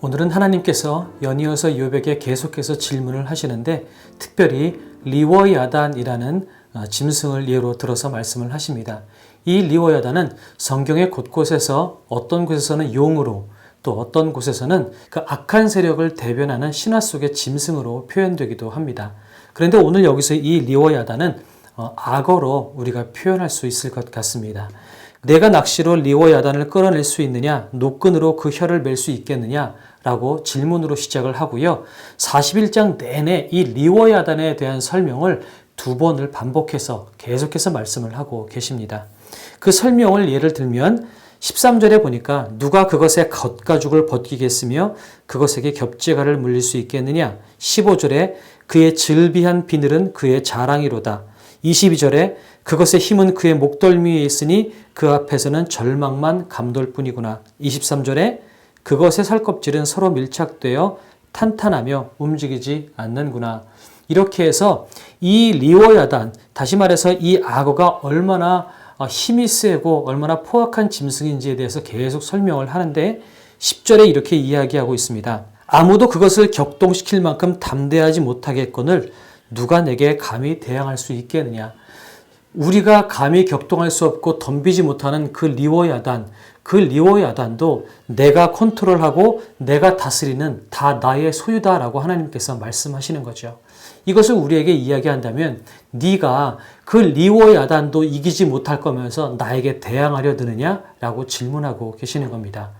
오늘은 하나님께서 연이어서 욥에게 계속해서 질문을 하시는데 특별히 리워야단이라는 짐승을 예로 들어서 말씀을 하십니다. 이 리워야단은 성경의 곳곳에서 어떤 곳에서는 용으로 또 어떤 곳에서는 그 악한 세력을 대변하는 신화 속의 짐승으로 표현되기도 합니다. 그런데 오늘 여기서 이 리워야단은 악어로 우리가 표현할 수 있을 것 같습니다. 내가 낚시로 리워야단을 끌어낼 수 있느냐? 노끈으로 그 혀를 맬 수 있겠느냐? 라고 질문으로 시작을 하고요. 41장 내내 이 리워야단에 대한 설명을 2번을 반복해서 계속해서 말씀을 하고 계십니다. 그 설명을 예를 들면 13절에 보니까 누가 그것의 겉가죽을 벗기겠으며 그것에게 겹재가를 물릴 수 있겠느냐? 15절에 그의 즐비한 비늘은 그의 자랑이로다. 22절에 그것의 힘은 그의 목덜미에 있으니 그 앞에서는 절망만 감돌 뿐이구나. 23절에 그것의 살껍질은 서로 밀착되어 탄탄하며 움직이지 않는구나. 이렇게 해서 이 리워야단, 다시 말해서 이 악어가 얼마나 힘이 세고 얼마나 포악한 짐승인지에 대해서 계속 설명을 하는데 10절에 이렇게 이야기하고 있습니다. 아무도 그것을 격동시킬 만큼 담대하지 못하겠거늘 누가 내게 감히 대항할 수 있겠느냐. 우리가 감히 격동할 수 없고 덤비지 못하는 그 리워야단도 내가 컨트롤하고 내가 다스리는 다 나의 소유다라고 하나님께서 말씀하시는 거죠. 이것을 우리에게 이야기한다면 네가 그 리워야단도 이기지 못할 거면서 나에게 대항하려 드느냐라고 질문하고 계시는 겁니다.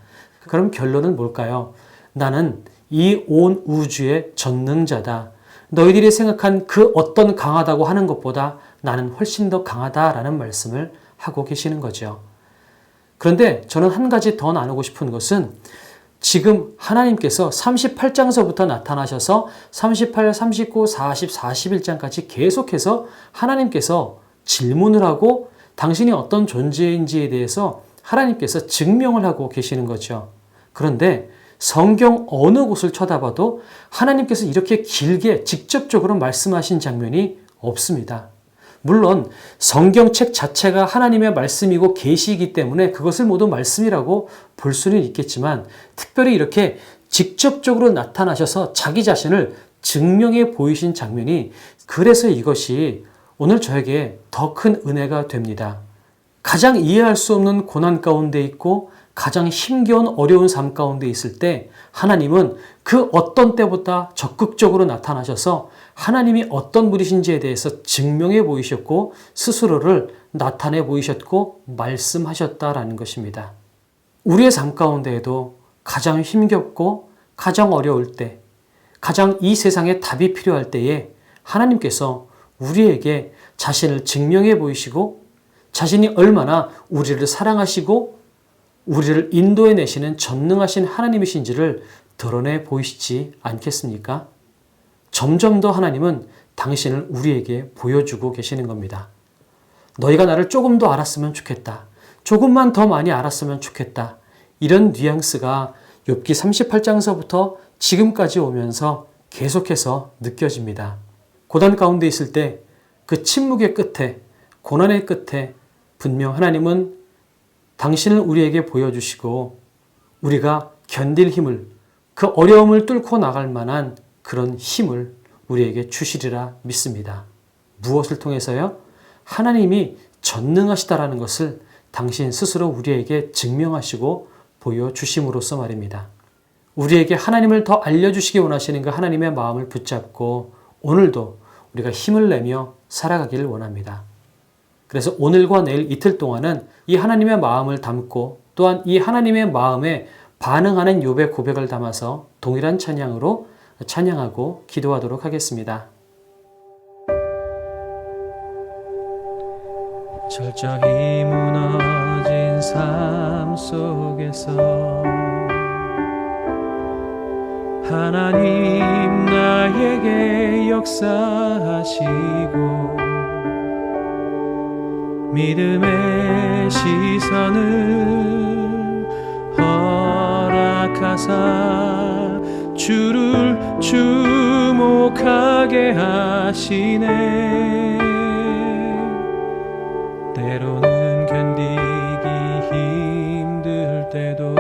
그럼 결론은 뭘까요? 나는 이 온 우주의 전능자다. 너희들이 생각한 그 어떤 강하다고 하는 것보다 나는 훨씬 더 강하다라는 말씀을 하고 계시는 거죠. 그런데 저는 한 가지 더 나누고 싶은 것은 지금 하나님께서 38장서부터 나타나셔서 38, 39, 40, 41장까지 계속해서 하나님께서 질문을 하고 당신이 어떤 존재인지에 대해서 하나님께서 증명을 하고 계시는 거죠. 그런데 성경 어느 곳을 쳐다봐도 하나님께서 이렇게 길게 직접적으로 말씀하신 장면이 없습니다. 물론 성경책 자체가 하나님의 말씀이고 계시이기 때문에 그것을 모두 말씀이라고 볼 수는 있겠지만 특별히 이렇게 직접적으로 나타나셔서 자기 자신을 증명해 보이신 장면이 그래서 이것이 오늘 저에게 더 큰 은혜가 됩니다. 가장 이해할 수 없는 고난 가운데 있고 가장 힘겨운 어려운 삶 가운데 있을 때 하나님은 그 어떤 때보다 적극적으로 나타나셔서 하나님이 어떤 분이신지에 대해서 증명해 보이셨고 스스로를 나타내 보이셨고 말씀하셨다라는 것입니다. 우리의 삶 가운데에도 가장 힘겹고 가장 어려울 때, 가장 이 세상에 답이 필요할 때에 하나님께서 우리에게 자신을 증명해 보이시고 자신이 얼마나 우리를 사랑하시고 우리를 인도해 내시는 전능하신 하나님이신지를 드러내 보이시지 않겠습니까? 점점 더 하나님은 당신을 우리에게 보여주고 계시는 겁니다. 너희가 나를 조금 더 알았으면 좋겠다. 조금만 더 많이 알았으면 좋겠다. 이런 뉘앙스가 욥기 38장서부터 지금까지 오면서 계속해서 느껴집니다. 고난 가운데 있을 때 그 침묵의 끝에, 고난의 끝에 분명 하나님은 당신을 우리에게 보여주시고 우리가 견딜 힘을, 그 어려움을 뚫고 나갈 만한 그런 힘을 우리에게 주시리라 믿습니다. 무엇을 통해서요? 하나님이 전능하시다라는 것을 당신 스스로 우리에게 증명하시고 보여주심으로써 말입니다. 우리에게 하나님을 더 알려주시기 원하시는 그 하나님의 마음을 붙잡고 오늘도 우리가 힘을 내며 살아가기를 원합니다. 그래서 오늘과 내일 이틀 동안은 이 하나님의 마음을 담고 또한 이 하나님의 마음에 반응하는 욥의 고백을 담아서 동일한 찬양으로 찬양하고 기도하도록 하겠습니다. 철저히 무너진 삶 속에서 하나님 나에게 역사하시고 믿음의 시선을 허락하사 주를 주목하게 하시네. 때로는 견디기 힘들 때도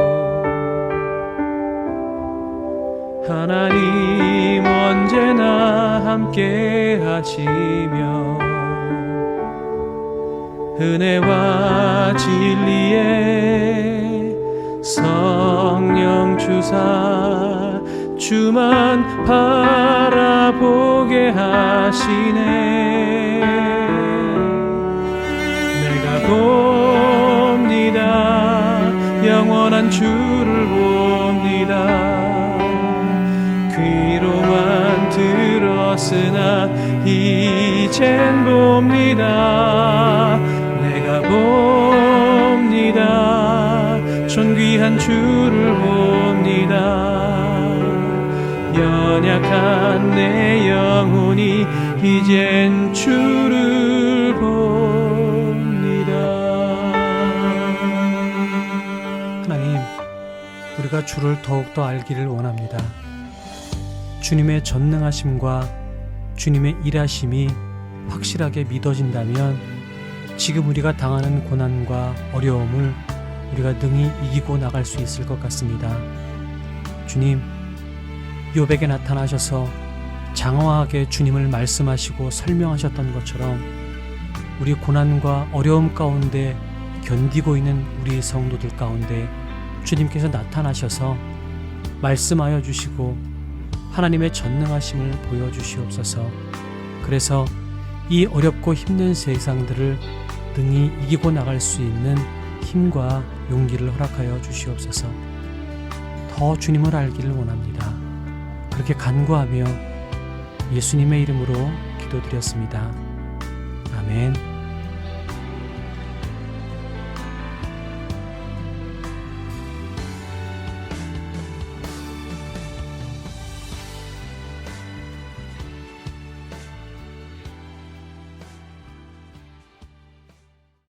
은혜와 진리에 성령 주사 주만 바라보게 하시네. 내가 봅니다. 영원한 주를 봅니다. 귀로만 들었으나 이젠 봅니다. 내가 봅니다. 존귀한 주를 봅니다. 연약한 내 영혼이 이젠 주를 봅니다. 하나님, 우리가 주를 더욱더 알기를 원합니다. 주님의 전능하심과 주님의 일하심이 확실하게 믿어진다면 지금 우리가 당하는 고난과 어려움을 우리가 능히 이기고 나갈 수 있을 것 같습니다. 주님, 욥에게 나타나셔서 장황하게 주님을 말씀하시고 설명하셨던 것처럼 우리 고난과 어려움 가운데 견디고 있는 우리 성도들 가운데 주님께서 나타나셔서 말씀하여 주시고 하나님의 전능하심을 보여주시옵소서. 그래서 이 어렵고 힘든 세상들을 능히 이기고 나갈 수 있는 힘과 용기를 허락하여 주시옵소서. 더 주님을 알기를 원합니다. 그렇게 간구하며 예수님의 이름으로 기도드렸습니다. 아멘.